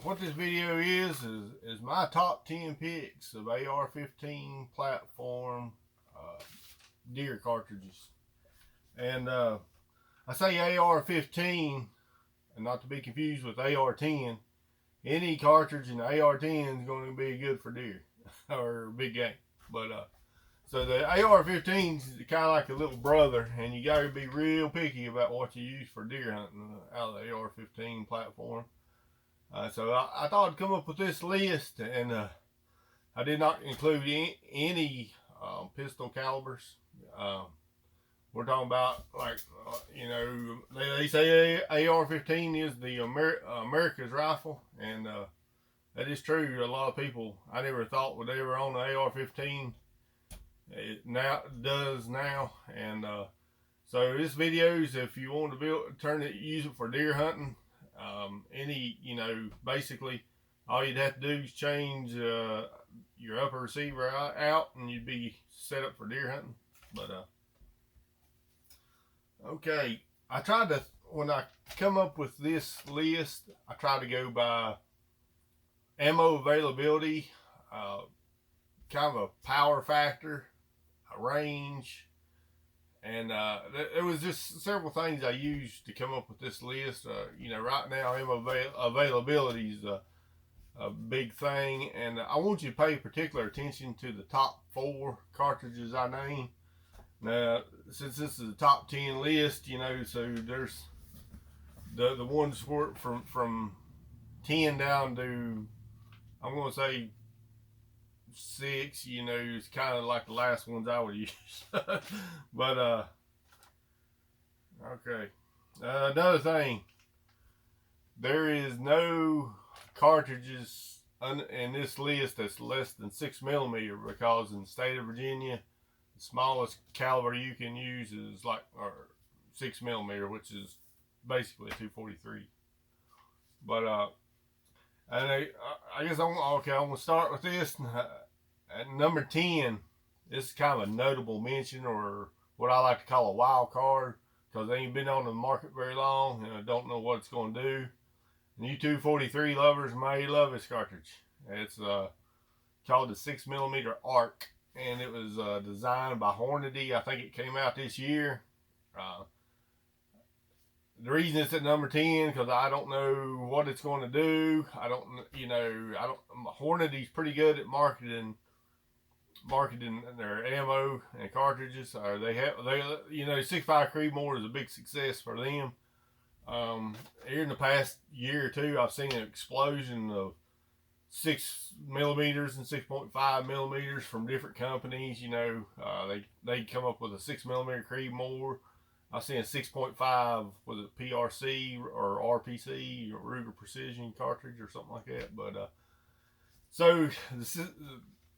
What this video is my top 10 picks of AR-15 platform deer cartridges. And I say AR-15, and not to be confused with AR-10. Any cartridge in the AR-10 is going to be good for deer or big game. But so the AR-15 is kind of like a little brother, and you got to be real picky about what you use for deer hunting out of the AR-15 platform. So I thought I'd come up with this list, and I did not include any pistol calibers. We're talking about, like, they say AR-15 is the America's rifle, and that is true. A lot of people, I never thought would ever own an AR-15. It now does now, and so this video is if you want to use it for deer hunting. Basically all you'd have to do is change your upper receiver out and you'd be set up for deer hunting. But okay, when I come up with this list, I try to go by ammo availability, kind of a power factor, a range, and there was just several things I used to come up with this list. Right now ammo availability is a big thing, and I want you to pay particular attention to the top 4 cartridges I named. Now, since this is a top 10 list, so there's the ones from 10 down to, I'm going to say 6, it's kind of like the last ones I would use. But okay, another thing, there is no cartridges in this list that's less than 6mm, because in the state of Virginia the smallest caliber you can use is 6mm, which is basically a 243. But and I guess I'm gonna start with this. At number 10, this is kind of a notable mention, or what I like to call a wild card, because they ain't been on the market very long, and I don't know what it's going to do. And you 243 lovers may love this cartridge. It's called the 6mm ARC, and it was designed by Hornady. I think it came out this year. The reason it's at number 10 because I don't know what it's going to do. Hornady's pretty good at marketing their ammo and cartridges. They 6.5 Creedmoor is a big success for them. Here in the past year or two, I've seen an explosion of 6mm and 6.5mm from different companies. They come up with a 6mm Creedmoor. I've seen a 6.5 with a PRC or RPC or Ruger Precision cartridge or something like that. But so this is,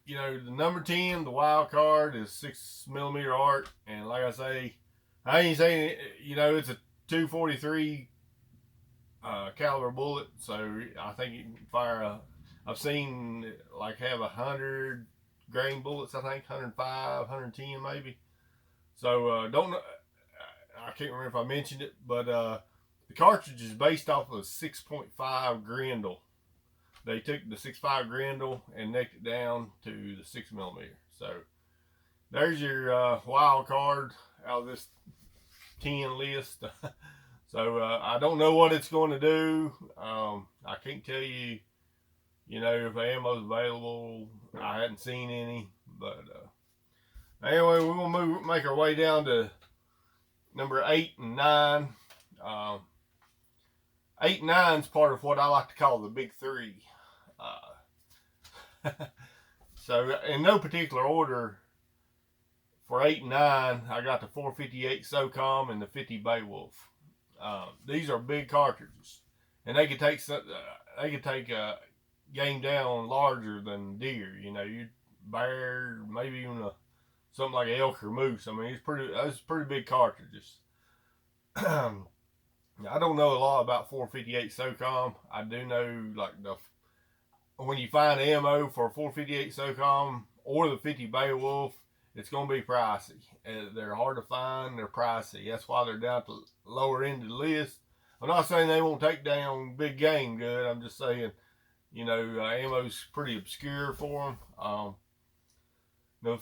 the number 10, the wild card, is 6mm ARC, and like I say, I ain't saying it's a 243 caliber bullet, so I think you can fire I've seen have 100 grain bullets, I think 105, 110 maybe. So don't know. I can't remember if I mentioned it, but the cartridge is based off of a 6.5 Grendel. They took the 6.5 Grendel and necked it down to the 6mm. So there's your wild card out of this 10 list. So I don't know what it's going to do. I can't tell you, if ammo's available. I hadn't seen any, but anyway, we're gonna make our way down to number 8 and 9. 8 and 9 is part of what I like to call the big 3. So in no particular order, for 8 and 9, I got the 458 SOCOM and the 50 Beowulf. These are big cartridges, and they could take a game down larger than deer. You bear, maybe even something like an elk or moose. I mean, those pretty big cartridges. I don't know a lot about 458 SOCOM. I do know when you find ammo for 458 SOCOM or the 50 Beowulf, it's going to be pricey. They're hard to find. They're pricey. That's why they're down at the lower end of the list. I'm not saying they won't take down big game good. I'm just saying, ammo's pretty obscure for them. The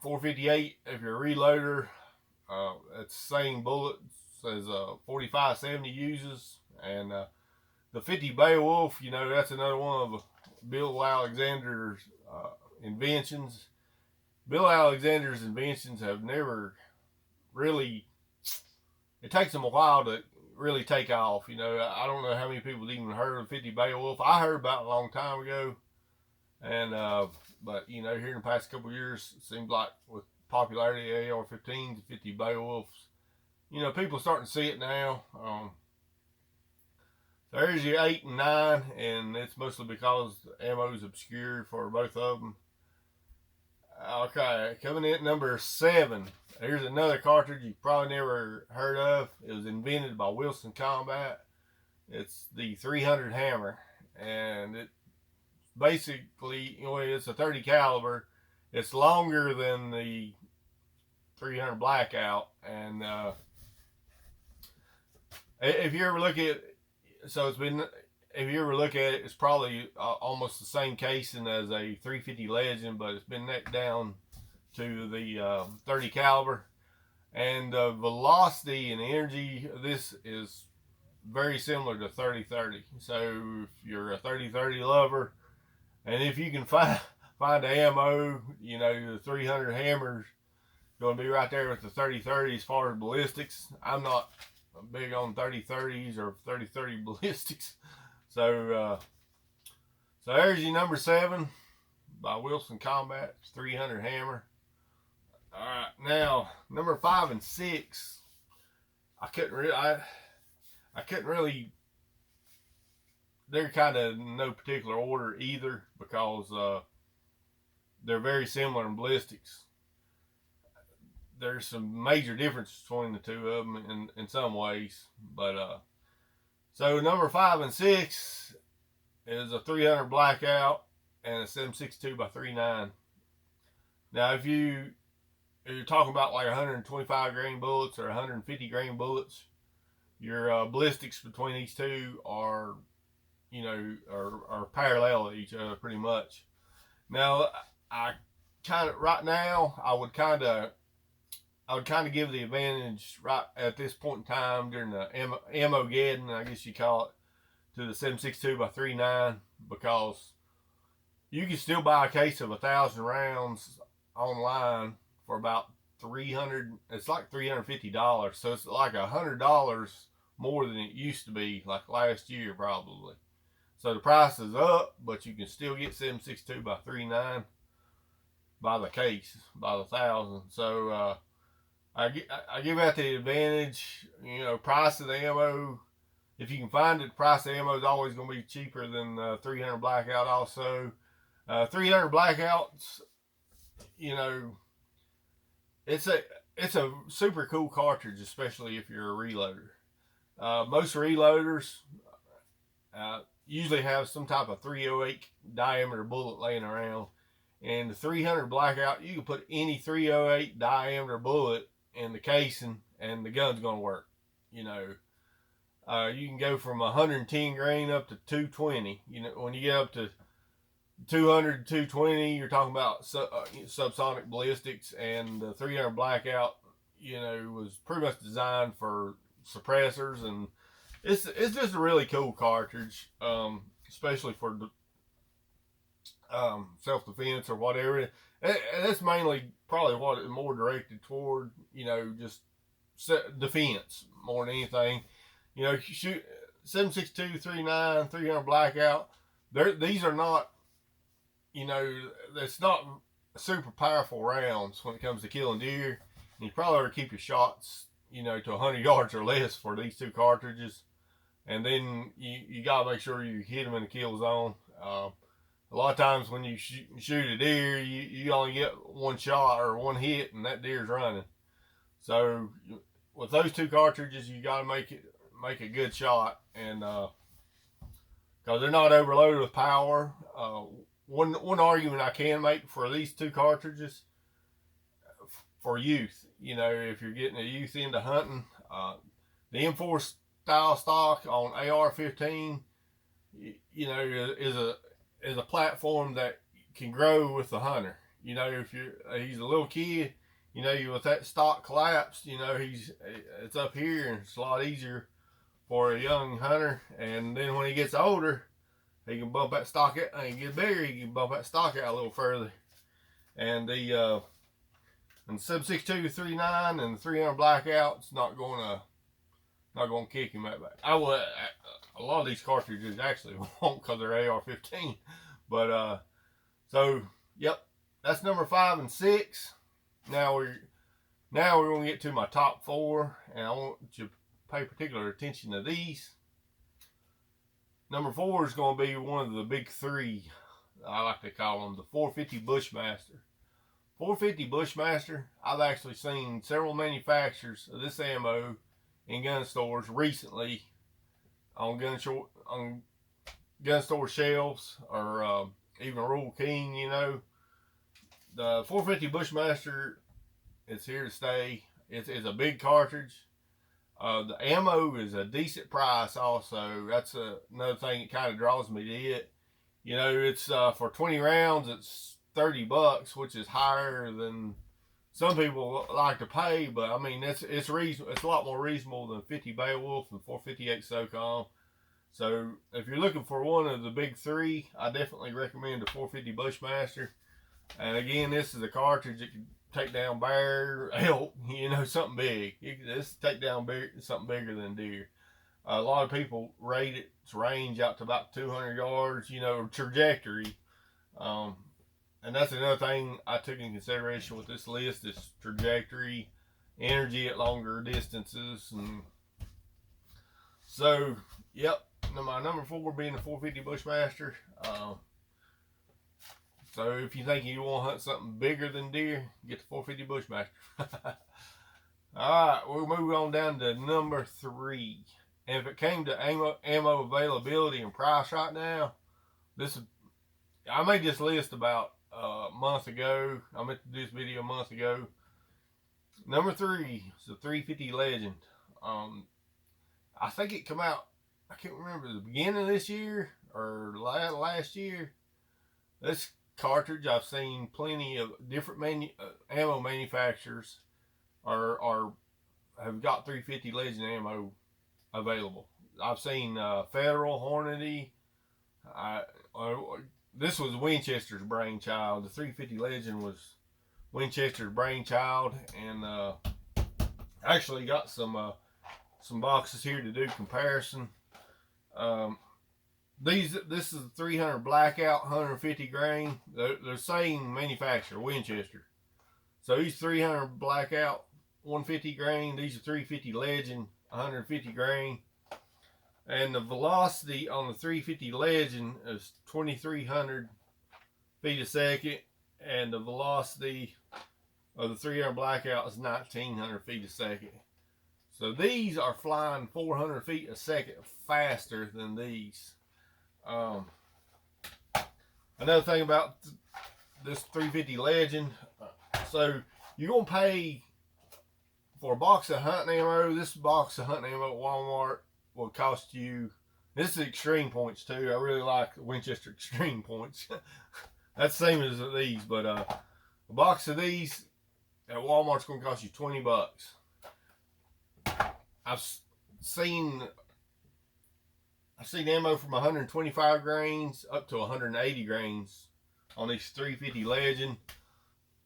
458, if you're a reloader, it's the same bullets as 4570 uses, and the 50 Beowulf, that's another one of Bill Alexander's inventions. Bill Alexander's inventions have never really. It takes them a while to really take off. I don't know how many people even heard of 50 Beowulf. I heard about it a long time ago, and but here in the past couple of years, it seems like with popularity of AR-15s, 50 Beowulfs, people are starting to see it now. There's your 8 and 9, and it's mostly because the ammo is obscure for both of them. Okay, coming in at number 7. Here's another cartridge you probably never heard of. It was invented by Wilson Combat. It's the 300 Hammer, and it basically, it's a 30 caliber. It's longer than the 300 Blackout, and if you ever look at it, if you ever look at it, it's probably almost the same casing as a 350 Legend, but it's been necked down to the 30 caliber. And the velocity and energy of this is very similar to 30-30. So if you're a 30-30 lover, and if you can find ammo, the 300 Hammer's going to be right there with the 30-30 as far as ballistics. I'm not big on 30-30s or 30-30 ballistics. So there's your number 7 by Wilson Combat, 300 Hammer. All right, now number 5 and 6, I couldn't really. They're kind of in no particular order either, because they're very similar in ballistics. There's some major difference between the two of them in some ways, but so number 5 and 6 is a 300 Blackout and a 7.62 by 3.9. Now, if you're talking about like 125 grain bullets or 150 grain bullets, your ballistics between these two are parallel to each other pretty much. Now, I would kind of give the advantage right at this point in time during the ammo-geddon, I guess you call it, to the 7.62 by 3.9, because you can still buy a case of 1,000 rounds online for about $300. It's like $350, so it's like $100 more than it used to be, like last year probably. So the price is up, but you can still get 7.62 by 3.9 by the case, by the 1,000. So I give that the advantage. Price of the ammo, if you can find it, the price of ammo is always going to be cheaper than 300 Blackout also. 300 Blackouts, it's a super cool cartridge, especially if you're a reloader. Most reloaders usually have some type of 308 diameter bullet laying around. And the 300 Blackout, you can put any 308 diameter bullet in the casing and the gun's going to work. You can go from 110 grain up to 220. When you get up to 200 to 220, you're talking about subsonic ballistics, and the 300 Blackout, was pretty much designed for suppressors, and it's just a really cool cartridge, especially for self-defense or whatever. And that's mainly probably what it's more directed toward, just defense more than anything. Shoot 7.62, 3.9, 300 Blackout. These are not, it's not super powerful rounds when it comes to killing deer. And you probably ought to keep your shots, to 100 yards or less for these two cartridges. And then you got to make sure you hit them in the kill zone. A lot of times when you shoot a deer, you only get one shot or one hit, and that deer's running. So with those two cartridges, you got to make a good shot, and because they're not overloaded with power. One argument I can make for these two cartridges for youth, if you're getting a youth into hunting, the M4 style stock on AR-15, you know, is a platform that can grow with the hunter. You know, if he's a little kid, you know, with that stock collapsed, you know, it's up here and it's a lot easier for a young hunter. And then when he gets older, he can bump that stock out, and he get bigger, he can bump that stock out a little further. And the 7.62-39 and the 300 blackout's not going to kick him that bad. A lot of these cartridges actually won't because they're AR-15. But so yep, that's number 5 and 6. Now we're going to get to my top 4, and I want you to pay particular attention to these. Number 4 is going to be one of the big 3. I like to call them the 450 Bushmaster. 450 Bushmaster, I've actually seen several manufacturers of this ammo in gun stores recently on gun store shelves, or even Rural King, you know. The 450 Bushmaster is here to stay. It's a big cartridge. The ammo is a decent price also. That's another thing that kind of draws me to it. You know, it's for 20 rounds, it's $30, which is higher than some people like to pay, but I mean, it's reasonable. It's a lot more reasonable than 50 Beowulf and 458 SOCOM. So if you're looking for one of the big 3, I definitely recommend the 450 Bushmaster. And again, this is a cartridge that can take down bear, elk, you know, something big. This take down something bigger than deer. A lot of people rate its range out to about 200 yards, you know, trajectory. And that's another thing I took in consideration with this list is trajectory, energy at longer distances. And so, yep, my number 4 being the 450 Bushmaster. So if you think you want to hunt something bigger than deer, get the 450 Bushmaster. Alright, we'll move on down to number 3. And if it came to ammo availability and price right now, I made this list about a month ago. I meant to do this video a month ago. Number 3 is the 350 Legend. I think it come out, I can't remember, the beginning of this year or last year. This cartridge, I've seen plenty of different ammo manufacturers have got 350 Legend ammo available. I've seen Federal, Hornady. This was Winchester's brainchild. The 350 Legend was Winchester's brainchild, and actually got some boxes here to do comparison. This is a 300 blackout, 150 grain. They're same manufacturer, Winchester. So these 300 blackout, 150 grain. These are 350 Legend, 150 grain. And the velocity on the 350 Legend is 2,300 feet a second, and the velocity of the 300 blackout is 1,900 feet a second. So these are flying 400 feet a second faster than these. Another thing about this 350 Legend, so you're gonna pay for a box of hunting ammo. This box of hunting ammo at Walmart will cost you, this is extreme points too. I really like the Winchester extreme points. That's the same as these, but a box of these at Walmart's gonna cost you $20. I've seen ammo from 125 grains up to 180 grains on these 350 Legend.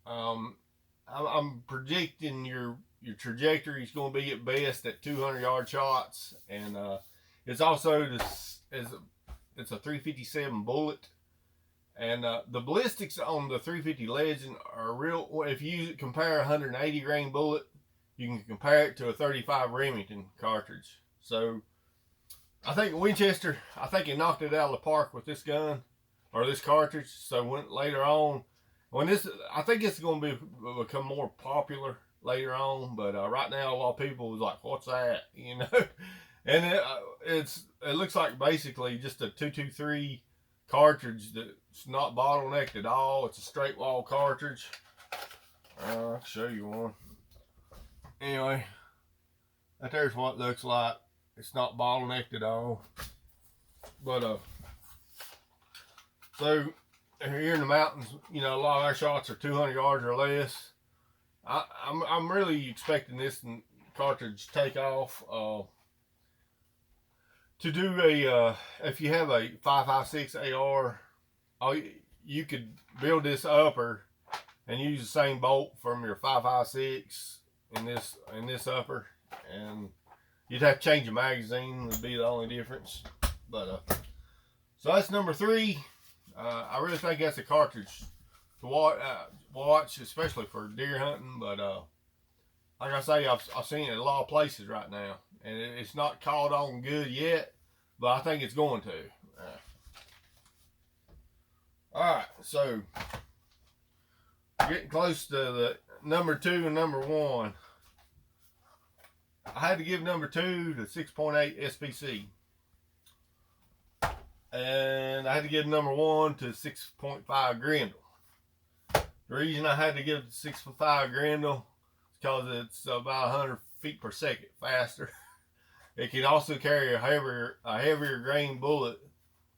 I'm predicting your trajectory is going to be at best at 200-yard shots, and it's also it's a 357 bullet, and the ballistics on the 350 Legend are real. If you compare a 180 grain bullet, you can compare it to a 35 Remington cartridge. So I think Winchester, I think he knocked it out of the park with this gun or this cartridge. So later on, I think it's going to become more popular later on, but right now a lot of people was like, "What's that?" You know, and it looks like basically just a 223 cartridge that's not bottlenecked at all. It's a straight wall cartridge. I'll show you one. Anyway, there's what it looks like. It's not bottlenecked at all. But so here in the mountains, you know, a lot of our shots are 200 yards or less. I'm really expecting this cartridge to take off. To do a if you have a 5.56 AR, you could build this upper and use the same bolt from your 5.56 in this upper, and you'd have to change the magazine, would be the only difference. But so that's number 3. I really think that's a cartridge to watch, especially for deer hunting. But like I say, I've seen it in a lot of places right now, and it's not caught on good yet, but I think it's going to. All right, so getting close to the number 2 and number 1. I had to give number 2 the 6.8 SPC. And I had to give number 1 to 6.5 Grendel. The reason I had to give the 6.5 Grendel is because it's about 100 feet per second faster. It can also carry a heavier grain bullet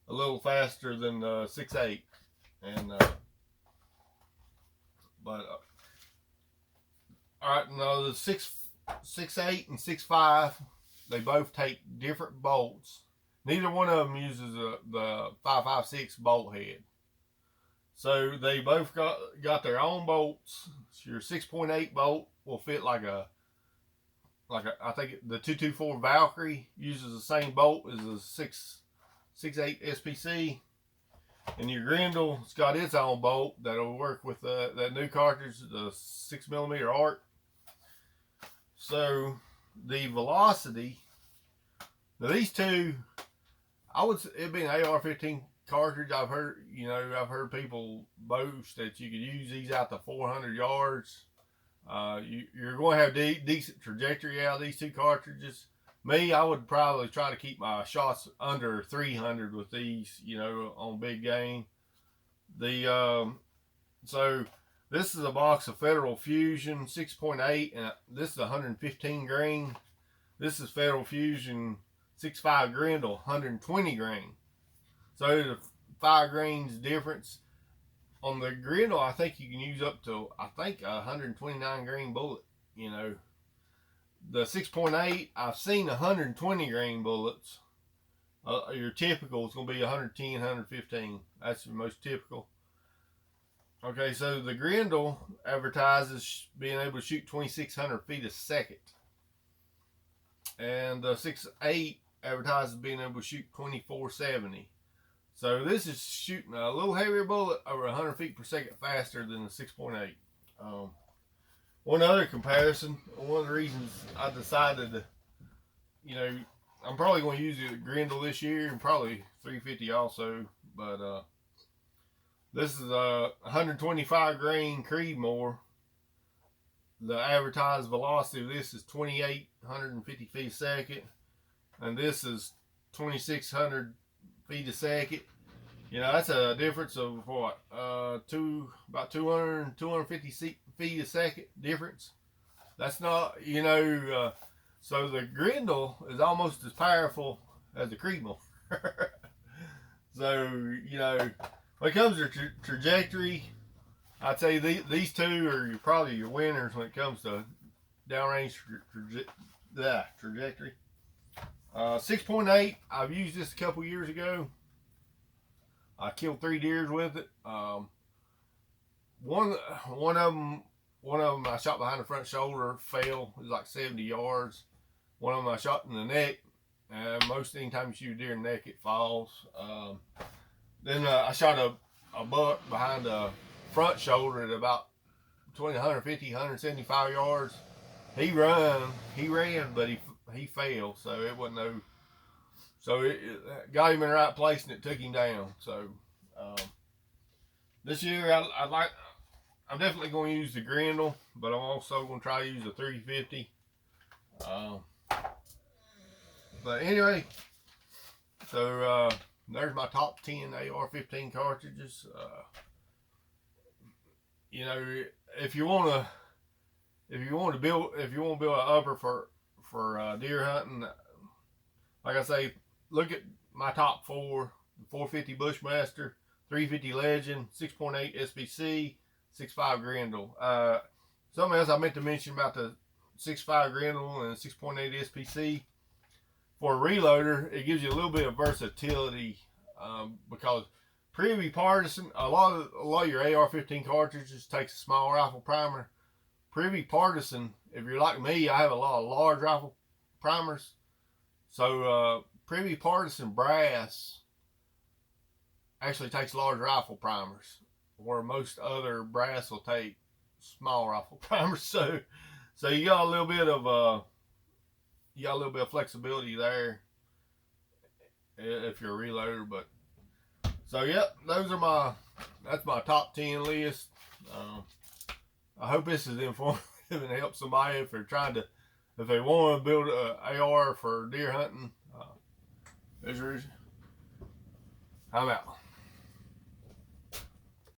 a little faster than the 6.8. And all right, now the 6.8 and 6.5, they both take different bolts. Neither one of them uses the 5.56 bolt head. So they both got their own bolts. So your 6.8 bolt will fit like a I think the 224 Valkyrie uses the same bolt as the 6.8 SPC. And your Grendel's got its own bolt that'll work with that new cartridge, the 6mm arc. So the velocity, now these two, it'd be an AR-15 cartridge. I've heard people boast that you could use these out to 400 yards. You're going to have decent trajectory out of these two cartridges. Me, I would probably try to keep my shots under 300 with these, you know, on big game. So this is a box of Federal Fusion 6.8, and this is 115 grain. This is Federal Fusion 6.5 Grendel 120 grain. So the 5 grains difference. On the Grendel, I think you can use up to, I think, 129 grain bullet, you know. The 6.8, I've seen 120 grain bullets. Your typical is going to be 110, 115. That's the most typical. Okay, so the Grendel advertises being able to shoot 2,600 feet a second. And the 6.8 advertises being able to shoot 2,470. So this is shooting a little heavier bullet over 100 feet per second faster than the 6.8. One other comparison, one of the reasons I decided to, you know, I'm probably going to use the Grendel this year and probably 350 also, but this is a 125 grain Creedmoor. The advertised velocity of this is 2,850 feet a second, and this is 2,600 feet a second. You know, that's a difference of what, about 250 feet a second difference. That's not, you know, so the Grendel is almost as powerful as the Creedmoor. So, you know, when it comes to trajectory, I'd say these two are probably your winners when it comes to downrange trajectory. 6.8, I've used this a couple years ago. I killed 3 deers with it. One of them I shot behind the front shoulder, fell. It was like 70 yards. One of them I shot in the neck. Most anytime you shoot a deer in the neck, it falls. Then I shot a buck behind the front shoulder at about 150, 175 yards. He ran, but he fell, so it wasn't no. So it got him in the right place and it took him down. So this year I'm definitely going to use the Grendel, but I'm also going to try to use the 350. But anyway, so there's my top 10 AR-15 cartridges. You know, if you want to build an upper for deer hunting, like I say, look at my top four: 450 Bushmaster, 350 Legend, 6.8 SBC, 6.5 Grendel. Something else I meant to mention about the 6.5 Grendel and 6.8 SPC. For a reloader, it gives you a little bit of versatility, because Privy Partisan, a lot of your AR-15 cartridges takes a small rifle primer. Privy Partisan, if you're like me, I have a lot of large rifle primers. So Privy Partisan brass actually takes large rifle primers, where most other brass will take small rifle primers. So you got a little bit of flexibility there if you're a reloader. But so yep, that's my top 10 list. I hope this is informative and helps somebody if they want to build an AR for deer hunting. I'm out.